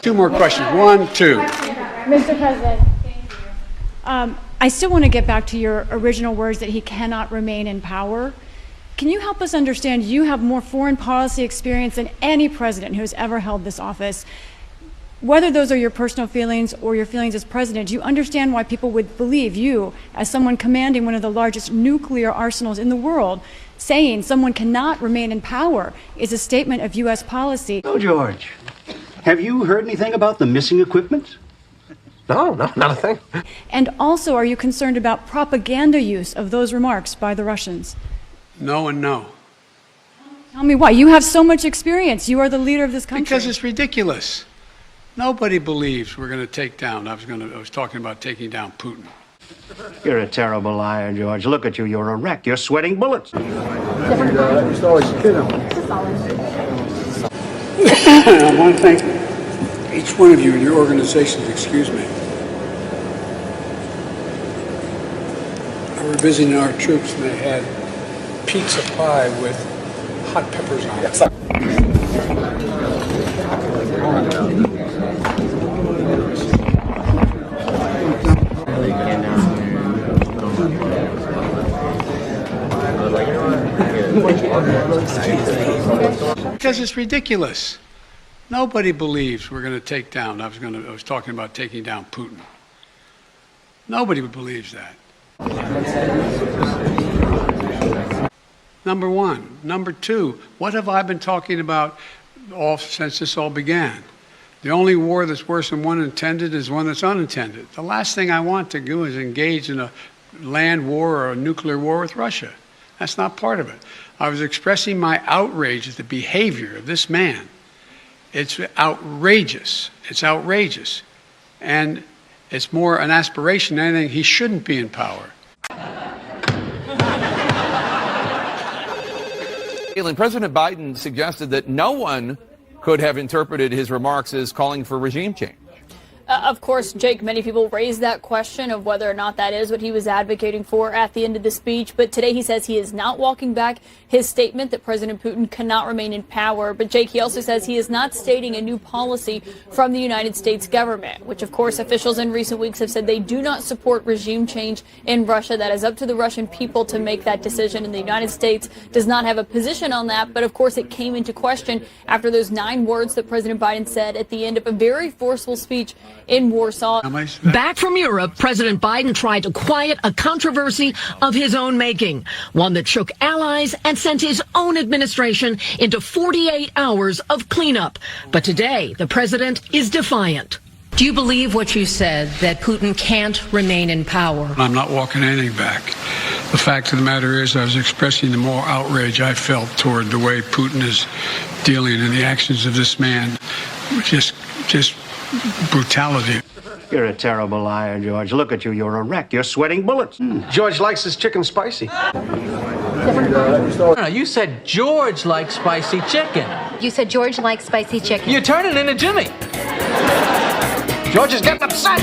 Two more questions. One, two. Mr. President, I still want to get back to your original words that he cannot remain in power. Can you help us understand, you have more foreign policy experience than any president who has ever held this office. Whether those are your personal feelings or your feelings as president, do you understand why people would believe you, as someone commanding one of the largest nuclear arsenals in the world, saying someone cannot remain in power is a statement of U.S. policy? Oh, George, have you heard anything about the missing equipment? No, not a thing. And also, are you concerned about propaganda use of those remarks by the Russians? No and no. Tell me why. You have so much experience. You are the leader of this country. Because it's ridiculous. Nobody believes we're going to take down. I was talking about taking down Putin. You're a terrible liar, George. Look at you. You're a wreck. You're sweating bullets. I want to thank each one of you and your organizations. Excuse me. I were visiting our troops and they had pizza pie with hot peppers on it. Because it's ridiculous. Nobody believes we're going to take down. I was talking about taking down Putin. Nobody believes that. Number one. Number two, what have I been talking about since this all began? The only war that's worse than one intended is one that's unintended. The last thing I want to do is engage in a land war or a nuclear war with Russia. That's not part of it. I was expressing my outrage at the behavior of this man. It's outrageous. It's outrageous. And it's more an aspiration than anything. He shouldn't be in power. President Biden suggested that no one could have interpreted his remarks as calling for regime change. Of course, Jake, many people raise that question of whether or not that is what he was advocating for at the end of the speech. But today he says he is not walking back his statement that President Putin cannot remain in power. But Jake, he also says he is not stating a new policy from the United States government, which, of course, officials in recent weeks have said they do not support regime change in Russia. That is up to the Russian people to make that decision. And the United States does not have a position on that. But, of course, it came into question after those 9 words that President Biden said at the end of a very forceful speech in Warsaw. Back from Europe, President Biden tried to quiet a controversy of his own making, one that shook allies and sent his own administration into 48 hours of cleanup. But today, the president is defiant. Do you believe what you said, that Putin can't remain in power? I'm not walking anything back. The fact of the matter is I was expressing the more outrage I felt toward the way Putin is dealing and the actions of this man. Just brutality. You're a terrible liar, George. Look at you. You're a wreck. You're sweating bullets. George likes his chicken spicy. No, you said George likes spicy chicken. You said George likes spicy chicken. You turn it into Jimmy. George is getting upset.